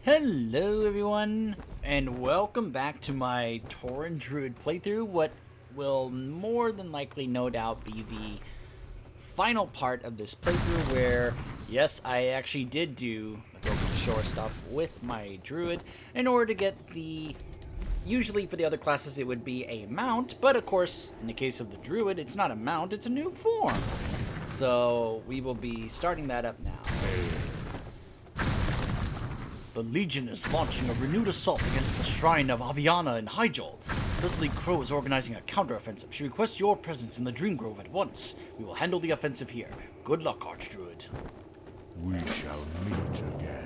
Hello everyone, and welcome back to my Tauren Druid playthrough, what will more than likely no doubt be the final part of this playthrough where, yes, I actually did do the Broken Shore stuff with my Druid in order to get the... Usually for the other classes it would be a mount, but of course, in the case of the Druid, it's not a mount, it's a new form. So we will be starting that up now. The Legion is launching a renewed assault against the Shrine of Aviana in Hyjal. Leslie Crow is organizing a counter-offensive. She requests your presence in the Dream Grove at once. We will handle the offensive here. Good luck, Archdruid. We shall meet again.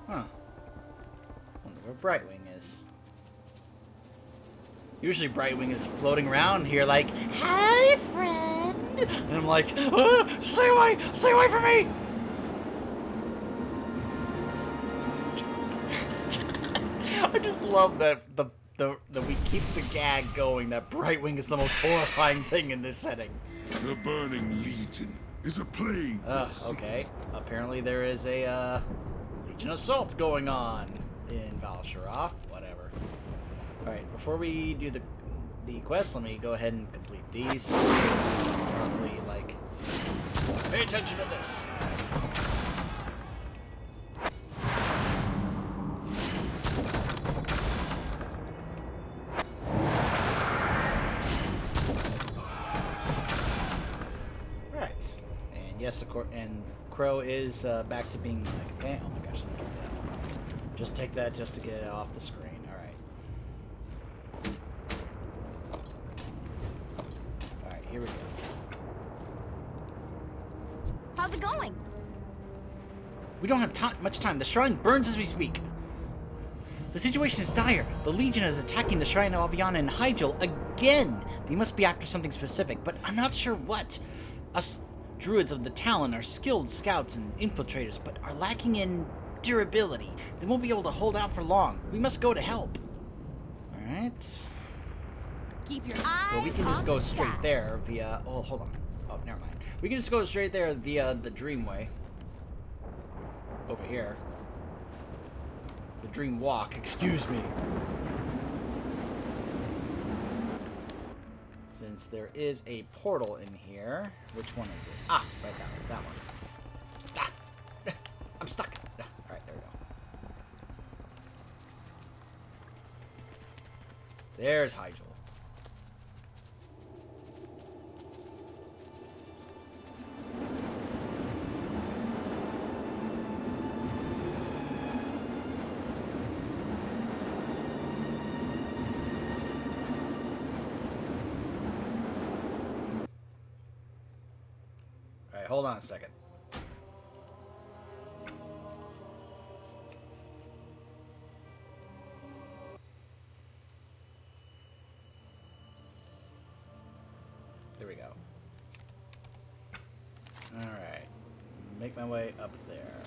Huh. Wonder where Brightwing is. Usually Brightwing is floating around here like, "Hi, friend!" And I'm like, "Stay away! Stay away from me!" I just love that we keep the gag going that Brightwing is the most horrifying thing in this setting. The Burning Legion is a plague. Okay. Apparently there is a, Legion assault going on in Val'sharah. Whatever. Alright, before we do the quest, let me go ahead and complete these. Honestly, like, pay attention to this. Right. And yes, of course, and Crow is back to being like, okay, oh my gosh, let me take that. Just take that just to get it off the screen. Alright. Alright, here we go. How's it going? We don't have much time. The shrine burns as we speak. The situation is dire. The Legion is attacking the Shrine of Aviana in Hyjal again. They must be after something specific, but I'm not sure what. Us Druids of the Talon are skilled scouts and infiltrators, but are lacking in durability. They won't be able to hold out for long. We must go to help. Alright. Keep your eyes Well, we can on just go the straight stats. there via... Oh, hold on. Oh, never mind. We can just go straight there via the Dreamway. Over here. The Dreamwalk, excuse me. Since there is a portal in here. Which one is it? Ah, right, that one. Ah! I'm stuck. Ah, alright, there we go. There's Hyjal. Alright, hold on a second. There we go. Alright. Make my way up there.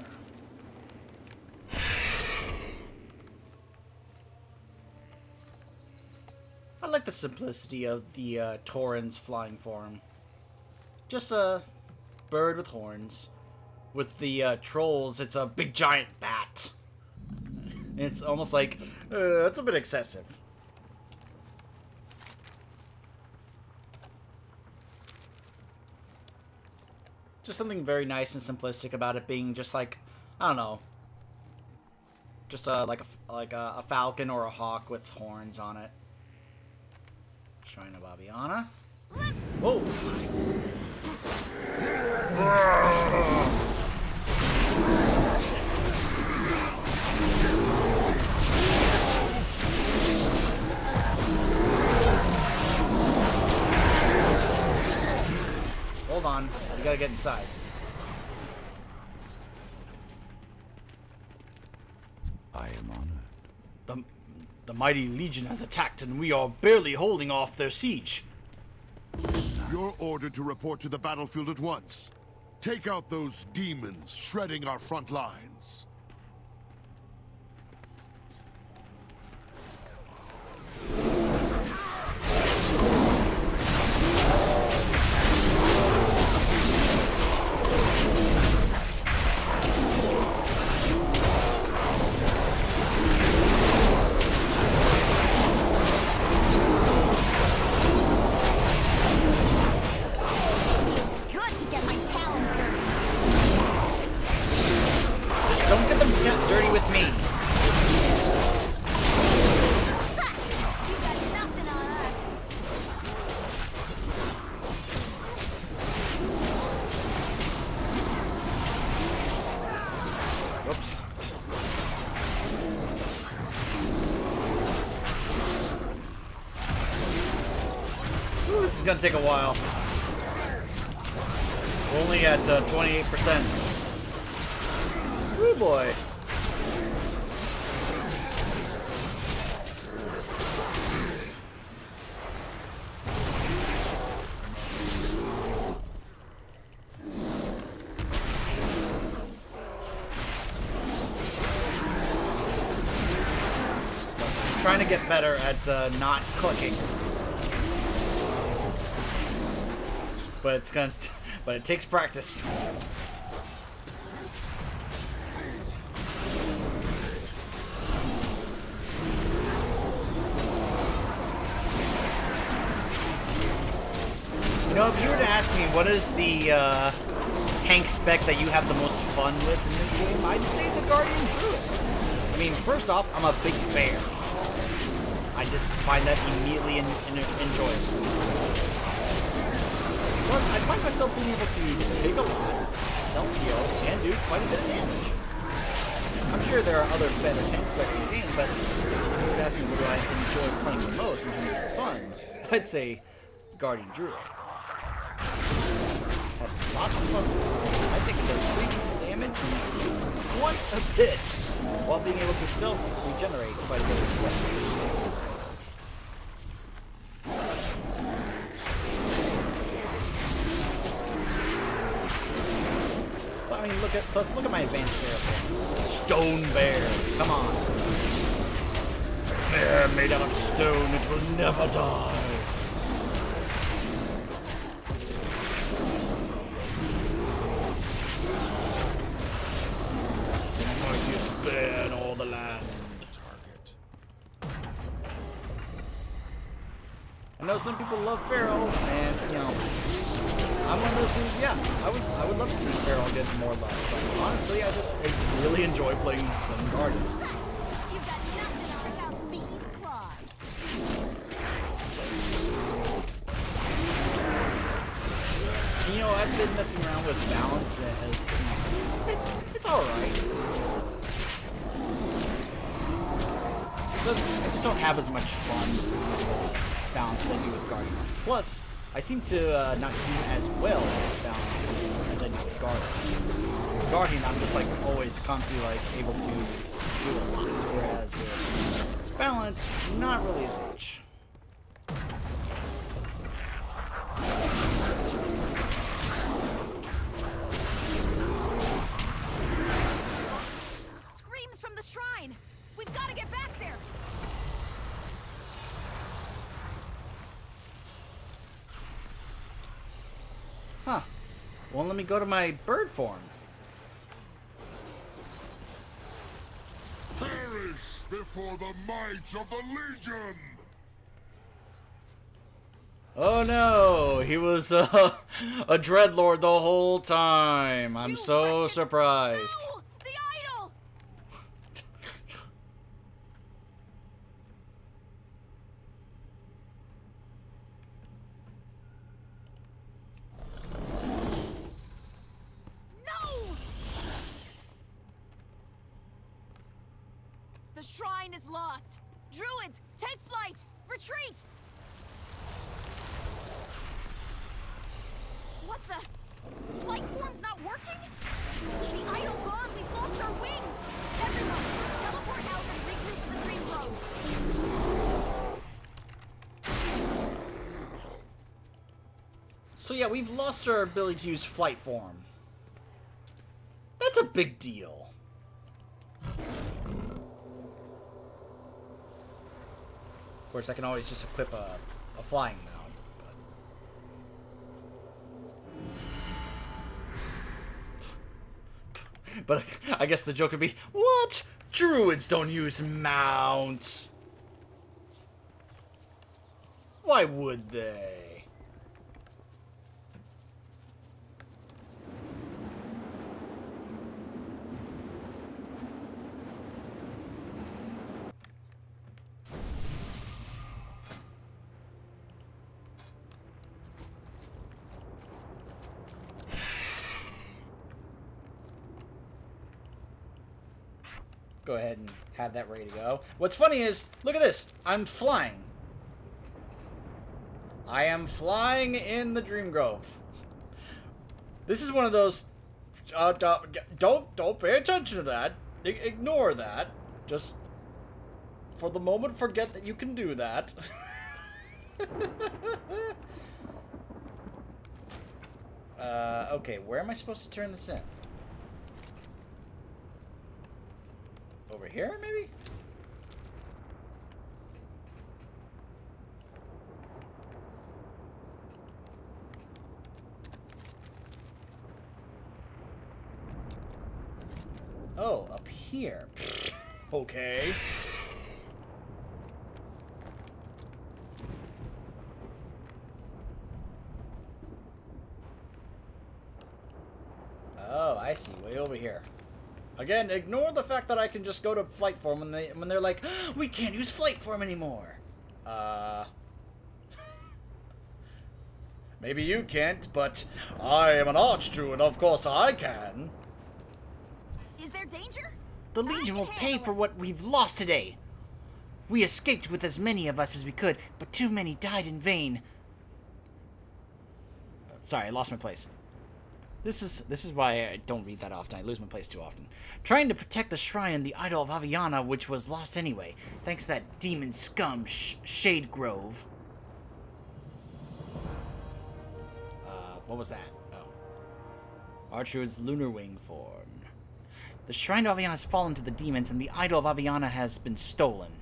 I like the simplicity of the Tauren's flying form. Just a bird with horns. With the trolls, it's a big giant bat. It's almost like, that's a bit excessive. Just something very nice and simplistic about it being just like, I don't know, just like a falcon or a hawk with horns on it. Shrine of Aviana. Whoa! Hold on, we gotta get inside. I am honored. The mighty Legion has attacked, and we are barely holding off their siege. Now You're ordered to report to the battlefield at once. Take out those demons shredding our front lines. Dirty with me. You got nothing on us. Whoops. Ooh, this is gonna take a while. We're only at 28%. Ooh boy. Trying to get better at not clicking, but it's gonna. But it takes practice. You know, if you were to ask me what is the tank spec that you have the most fun with in this game, I'd say the Guardian Druid. I mean, first off, I'm a big bear. I just find that immediately enjoyable. Plus, I find myself being able to take a lot, self-heal, and do quite a bit of damage. I'm sure there are other better tank specs in the game, but if you would ask me what do I enjoy playing the most in terms of fun, I'd say Guardian Druid. Have lots of fun with this. I think it does pretty decent damage and it takes quite a bit, while being able to self-regenerate quite a bit as well. I mean, look at my advanced bear. Stone bear. Come on. Bear made out of stone. It will never die. The mightiest bear in all the land. I know some people love Pharaoh, and you know, I'm one of those who, yeah, I would love to see Pharaoh get more love. But honestly, I really enjoy playing the Guardian. You've got nothing on without these claws. You know, I've been messing around with balance as it's all right. I just don't have as much fun balance as I do with Guardian. Plus, I seem to not do as well with balance as I do with Guardian. Guardian, I'm just like always constantly like able to do a lot, whereas with balance, not really as much. Screams from the shrine. We've got to get back there. Huh. Well, let me go to my bird form. Perish before the might of the Legion! Oh no, he was a dreadlord the whole time. I'm so wretched- surprised. No! The idol! No! The shrine is lost. Druids, take flight! Retreat! What the? Flight form's not working? The idol gone! We've lost our wings! Everyone, teleport out and regroup in the Dream Grove. So yeah, we've lost our ability to use flight form. That's a big deal. Of course, I can always just equip a flying mount. But I guess the joke would be, what? Druids don't use mounts. Why would they? Go ahead and have that ready to go. What's funny is, look at this. I'm flying. I am flying in the Dream Grove. This is one of those. Don't pay attention to that. Ignore that. Just for the moment, forget that you can do that. Okay, where am I supposed to turn this in? Over here, maybe? Oh, up here. Okay. Oh, I see. Way over here. Again, ignore the fact that I can just go to flight form when they're like, we can't use flight form anymore. Maybe you can't, but I am an archdruid, of course I can. Is there danger? The Legion will pay for what we've lost today. We escaped with as many of us as we could, but too many died in vain. Sorry, I lost my place. This is why I don't read that often. I lose my place too often. Trying to protect the shrine and the idol of Aviana, which was lost anyway, thanks to that demon scum, Shade Grove. What was that? Oh. Archerd's lunar wing form. The shrine of Aviana has fallen to the demons, and the idol of Aviana has been stolen.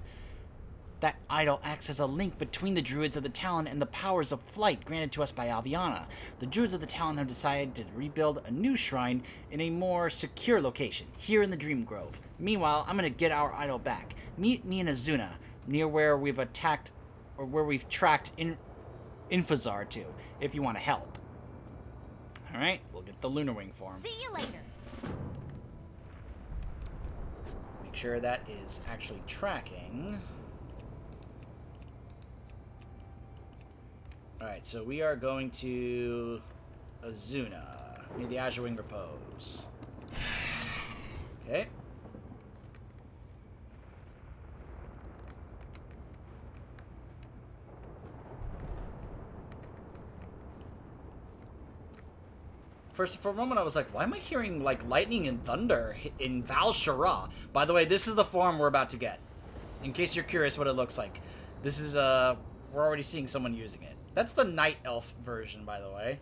That idol acts as a link between the Druids of the Talon and the powers of flight granted to us by Aviana. The Druids of the Talon have decided to rebuild a new shrine in a more secure location, here in the Dream Grove. Meanwhile, I'm going to get our idol back. Meet me in Azuna, near where we've attacked, or where we've tracked Infazar to, if you want to help. Alright, we'll get the lunar wing form. See you later. Make sure that is actually tracking. Alright, so we are going to Azuna, near the Azure Wing Repose. Okay. First, for a moment, I was like, why am I hearing, like, lightning and thunder in Val Shara? By the way, this is the form we're about to get. In case you're curious what it looks like. This is, we're already seeing someone using it. That's the Night Elf version, by the way.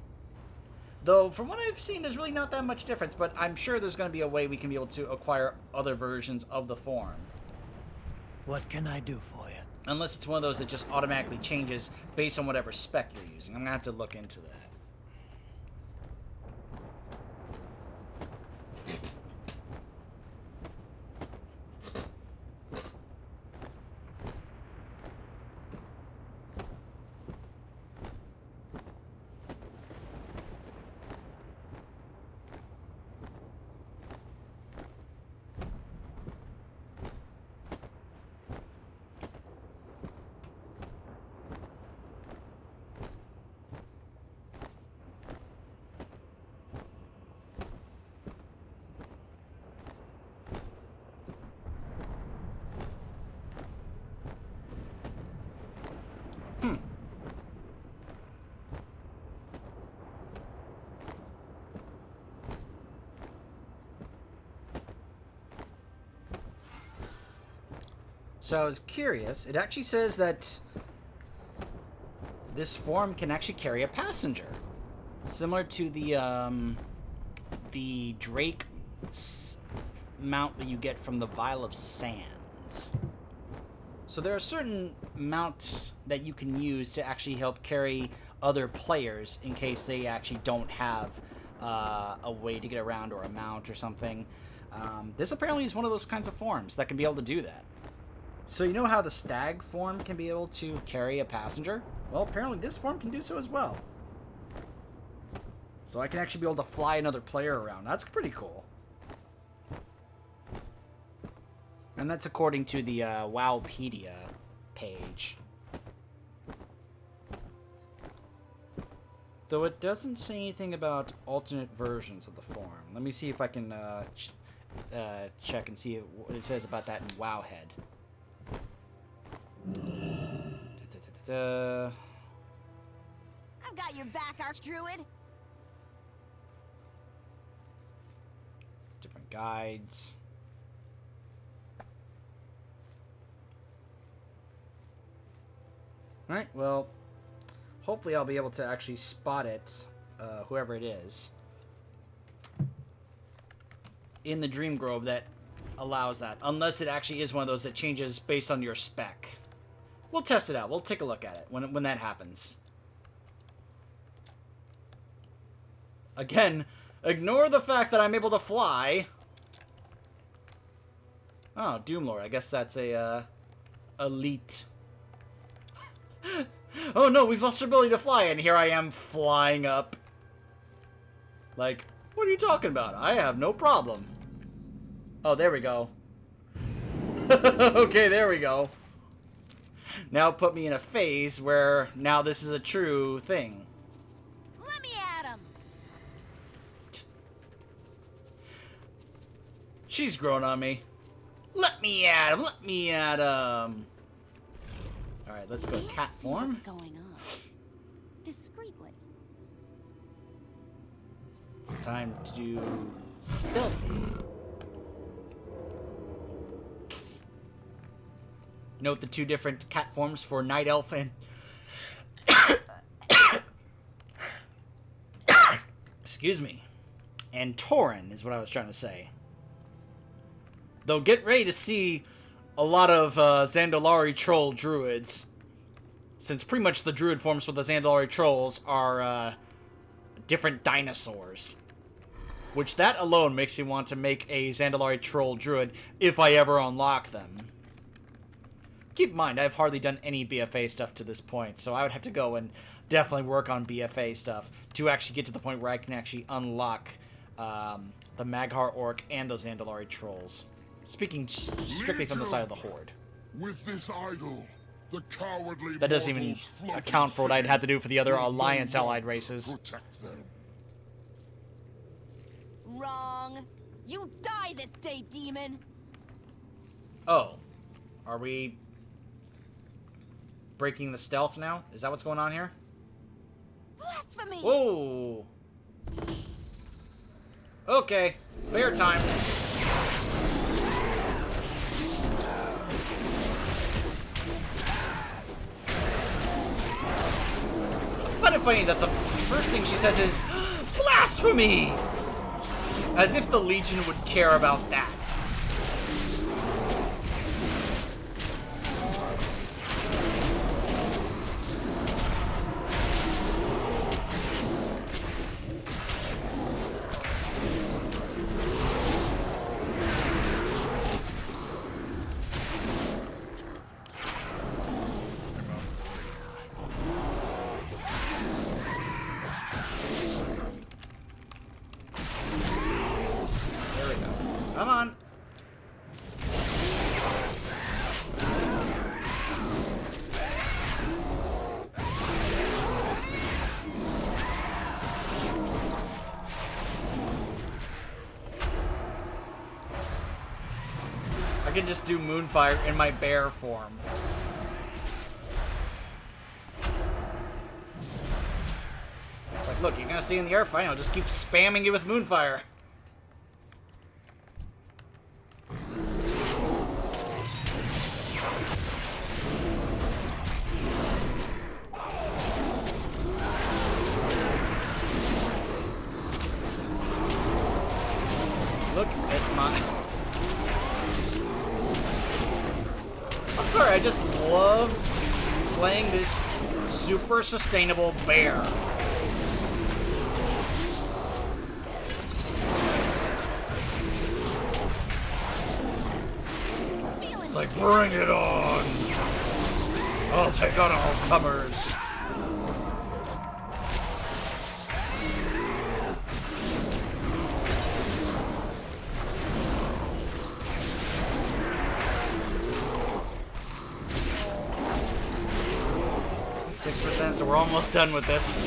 Though, from what I've seen, there's really not that much difference, but I'm sure there's going to be a way we can be able to acquire other versions of the form. What can I do for you? Unless it's one of those that just automatically changes based on whatever spec you're using. I'm going to have to look into that. So I was curious. It actually says that this form can actually carry a passenger. Similar to the Drake mount that you get from the Vial of Sands. So there are certain mounts that you can use to actually help carry other players in case they actually don't have a way to get around or a mount or something. This apparently is one of those kinds of forms that can be able to do that. So you know how the stag form can be able to carry a passenger? Well, apparently this form can do so as well. So I can actually be able to fly another player around. That's pretty cool. And that's according to the Wowpedia page. Though it doesn't say anything about alternate versions of the form. Let me see if I can check and see what it says about that in Wowhead. I've got your back, Archdruid. Different guides. Alright, well, hopefully I'll be able to actually spot it, whoever it is, in the Dream Grove that allows that. Unless it actually is one of those that changes based on your spec. We'll test it out. We'll take a look at it when that happens. Again, ignore the fact that I'm able to fly. Oh, Doomlord. I guess that's a elite. Oh no, we've lost our ability to fly, and here I am flying up. Like, what are you talking about? I have no problem. Oh, there we go. Okay, there we go. Now put me in a phase where now this is a true thing. Let me at him. She's grown on me. Let me at him. Let me at him. All right, let's go cat form. What's going on? Discreetly. It's time to do stealthy. Note the two different cat forms for Night Elfin. Excuse me. And Tauren is what I was trying to say. Though get ready to see a lot of Zandalari troll druids. Since pretty much the druid forms for the Zandalari trolls are different dinosaurs. Which that alone makes me want to make a Zandalari troll druid if I ever unlock them. Keep in mind, I've hardly done any BFA stuff to this point, so I would have to go and definitely work on BFA stuff to actually get to the point where I can actually unlock the Maghar Orc and those Zandalari trolls. Speaking strictly from the side of the Horde. With this idol, the cowardly That doesn't even mortals floating account for what I'd have to do for the other will Alliance no allied longer races. Protect them. Wrong. You die this day, demon. Oh. Are we breaking the stealth now? Is that what's going on here? Blasphemy. Whoa. Okay. Bear time. I find it funny that the first thing she says is, blasphemy! As if the Legion would care about that. Come on. I can just do Moonfire in my bear form. Like, look, you're gonna see in the air fight, I'll just keep spamming you with Moonfire. Look at my... I'm sorry, I just love playing this super sustainable bear. It's like, bring it on! I'll take on all comers. So we're almost done with this.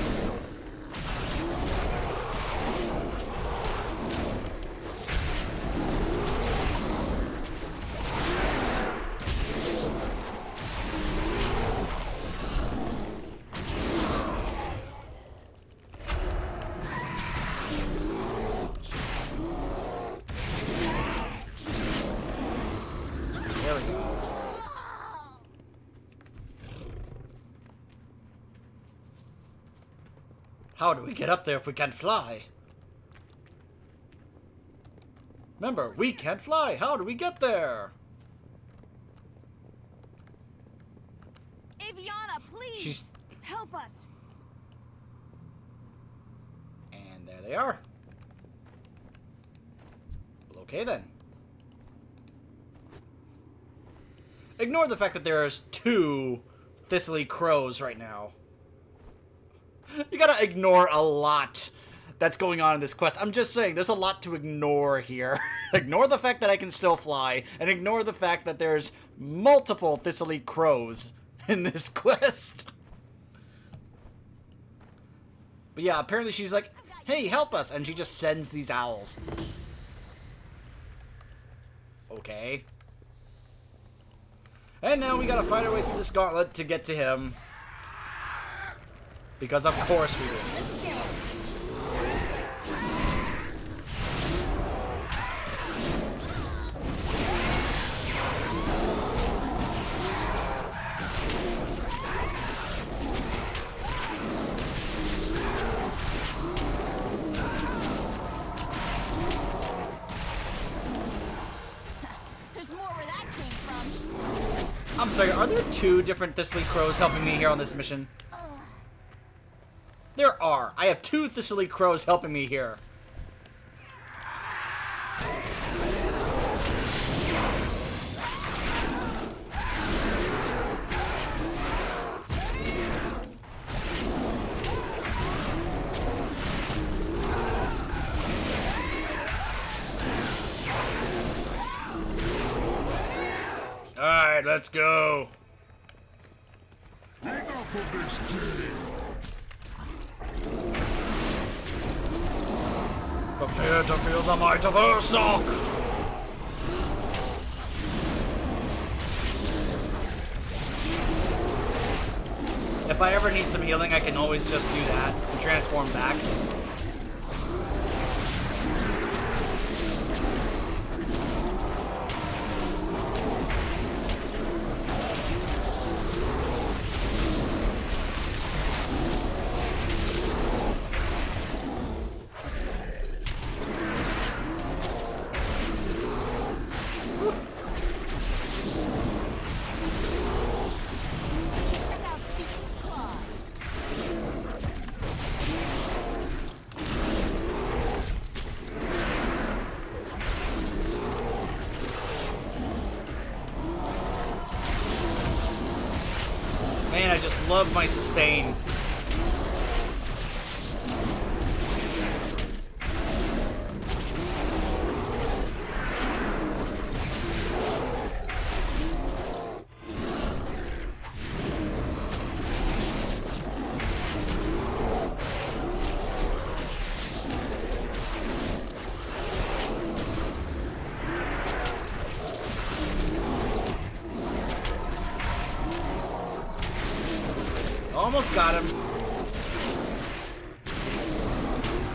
There we go. How do we get up there if we can't fly? Remember, we can't fly. How do we get there? Aviana, please! Help us! And there they are. Well, okay then. Ignore the fact that there's 2 thistly crows right now. You gotta ignore a lot that's going on in this quest. I'm just saying, there's a lot to ignore here. Ignore the fact that I can still fly, and ignore the fact that there's multiple thistly crows in this quest. But yeah, apparently she's like, hey, help us, and she just sends these owls. Okay. And now we gotta fight our way through this gauntlet to get to him. Because of course we do. There's more where that came from. I'm sorry, are there 2 different thistly crows helping me here on this mission? There are. I have 2 thistly crows helping me here. Alright, let's go. Enough of this game. Prepare to feel the might of Ursoc! If I ever need some healing, I can always just do that and transform back. Man, I just love my sustain. Almost got him.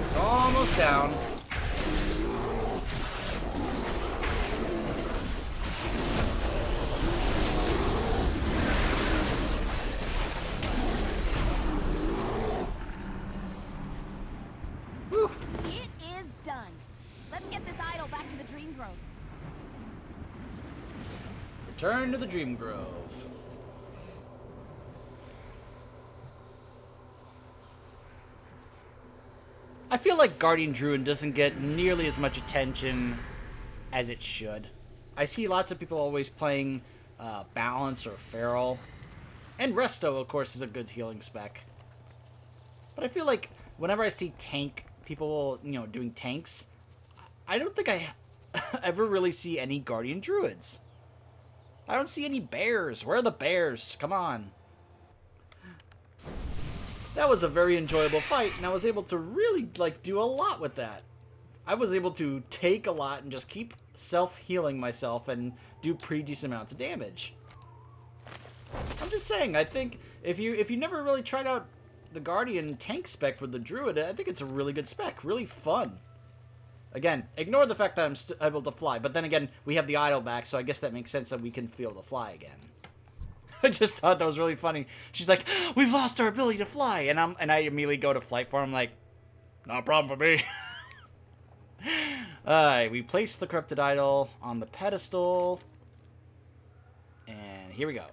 It's almost down. It is done. Let's get this idol back Grove. Return to the Dream Grove. I feel like Guardian Druid doesn't get nearly as much attention as it should. I see lots of people always playing Balance or Feral. And Resto, of course, is a good healing spec. But I feel like whenever I see tank people, you know, doing tanks, I don't think I ever really see any Guardian Druids. I don't see any bears. Where are the bears? Come on. That was a very enjoyable fight, and I was able to really, like, do a lot with that. I was able to take a lot and just keep self-healing myself and do pretty decent amounts of damage. I'm just saying, I think if you never really tried out the Guardian tank spec for the Druid, I think it's a really good spec. Really fun. Again, ignore the fact that I'm able to fly, but then again, we have the idol back, so I guess that makes sense that we can feel to fly again. I just thought that was really funny. She's like, "We've lost our ability to fly," and I immediately go to flight form. I'm like, "Not a problem for me." Alright, we place the corrupted idol on the pedestal, and here we go.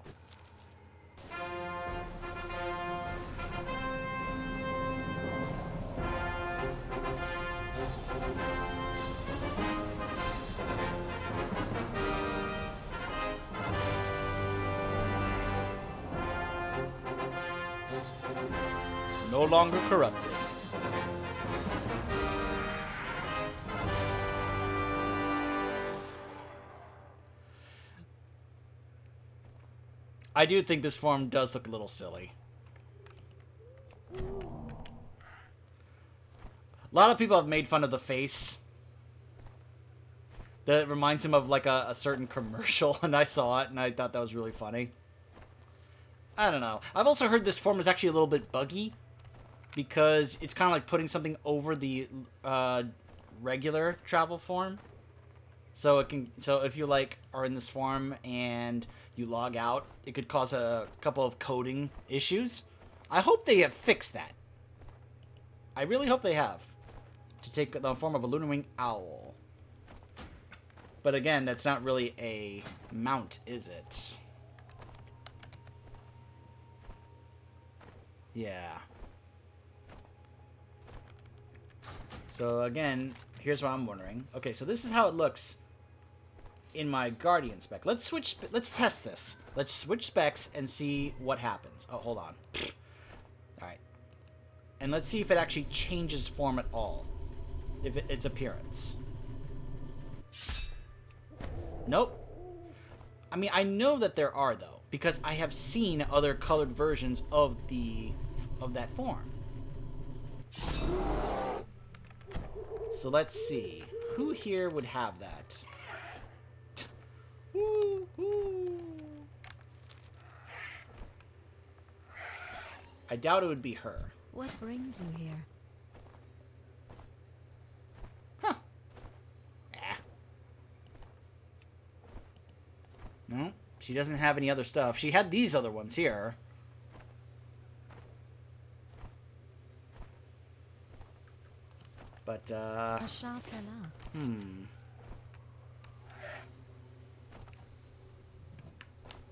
No longer corrupted. I do think this form does look a little silly. A lot of people have made fun of the face. That reminds him of like a certain commercial, and I saw it and I thought that was really funny. I don't know. I've also heard this form is actually a little bit buggy, because it's kind of like putting something over the regular travel form. So if you like are in this form and you log out, it could cause a couple of coding issues. I hope they have fixed that. I really hope they have. To take the form of a lunar wing owl. But again, that's not really a mount, is it? Yeah. So again, here's what I'm wondering. Okay, so this is how it looks in my Guardian spec. Let's test this. Let's switch specs and see what happens. Oh, hold on. Alright. And let's see if it actually changes form at all. If its appearance. Nope. I mean, I know that there are, though, because I have seen other colored versions of that form. So let's see. Who here would have that? Woo, woo. I doubt it would be her. What brings you here? Huh. No, she doesn't have any other stuff. She had these other ones here. But,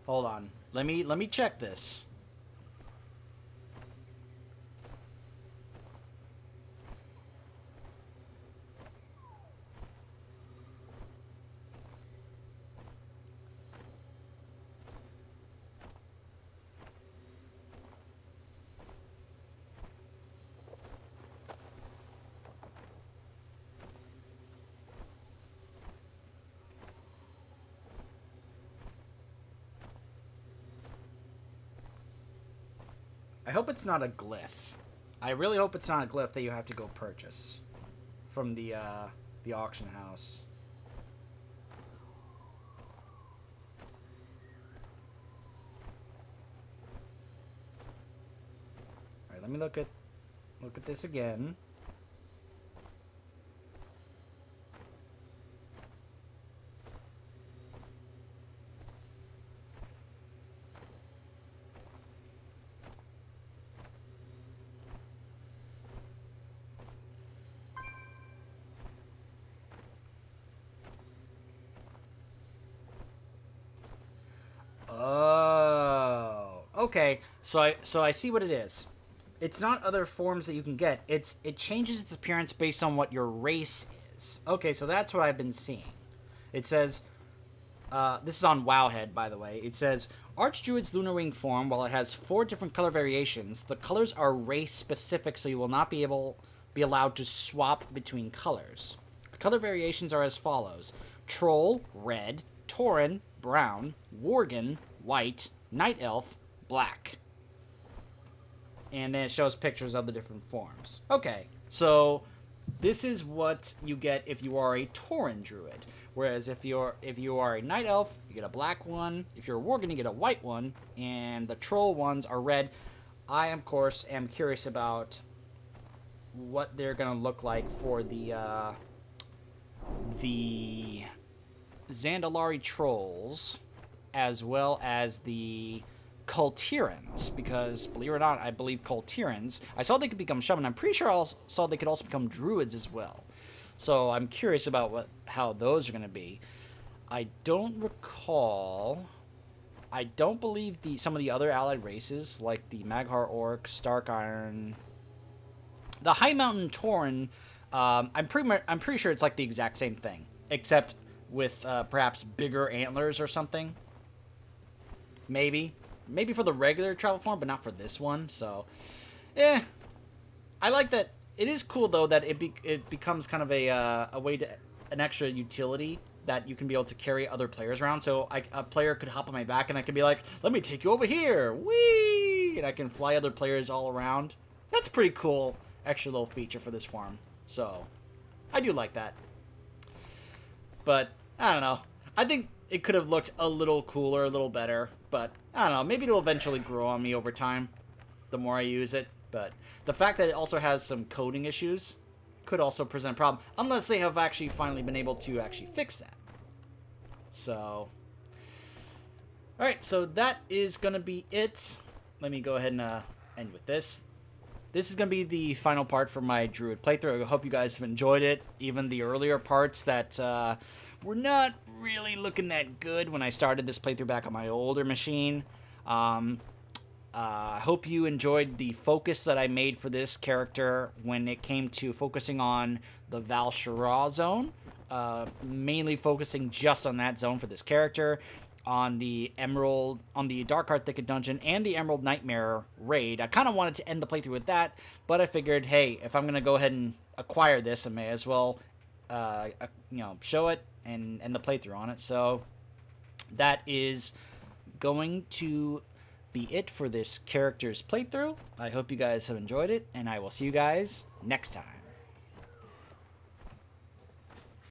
hold on. Let me check this. I hope it's not a glyph. I really hope it's not a glyph that you have to go purchase from the auction house. All right, let me look at this again. Okay, so I see what it is. It's not other forms that you can get. It changes its appearance based on what your race is. Okay, so that's what I've been seeing. It says, this is on Wowhead, by the way. It says, Archdruid's Lunar Wing form, while it has 4 different color variations, the colors are race-specific, so you will not be allowed to swap between colors. The color variations are as follows. Troll, red. Tauren, brown. Worgen, white. Night Elf, black. And then it shows pictures of the different forms. Okay, so this is what you get if you are a Tauren Druid. Whereas if you are a Night Elf, you get a black one. If you're a Worgen, you get a white one. And the Troll ones are red. I, of course, am curious about what they're going to look like for the Zandalari Trolls, as well as the Kultirans, because, believe it or not, I believe Kultirans, I saw they could become Shaman. I'm pretty sure I saw they could also become Druids as well. So I'm curious about how those are going to be. I don't recall... I don't believe some of the other allied races, like the Maghar Orc, Stark Iron... The High Mountain Tauren, I'm pretty sure it's like the exact same thing, except with perhaps bigger antlers or something. Maybe for the regular travel form, but not for this one. So, I like that. It is cool though that it becomes kind of a way to an extra utility that you can be able to carry other players around. So a player could hop on my back and I could be like, "Let me take you over here, whee!" And I can fly other players all around. That's pretty cool. Extra little feature for this farm. So, I do like that. But, I don't know. I think it could have looked a little cooler, a little better. But, I don't know. Maybe it'll eventually grow on me over time. The more I use it. But, the fact that it also has some coding issues could also present a problem. Unless they have actually finally been able to actually fix that. So. Alright, so that is going to be it. Let me go ahead and end with this. This is going to be the final part for my Druid playthrough. I hope you guys have enjoyed it. Even the earlier parts that were not really looking that good when I started this playthrough back on my older machine. I hope you enjoyed the focus that I made for this character when it came to focusing on the Val Shara zone. Mainly focusing just on that zone for this character. On the Darkheart Thicket dungeon and the Emerald Nightmare raid. I kind of wanted to end the playthrough with that, but I figured, hey, if I'm going to go ahead and acquire this, I may as well, show it and end the playthrough on it. So that is going to be it for this character's playthrough. I hope you guys have enjoyed it, and I will see you guys next time.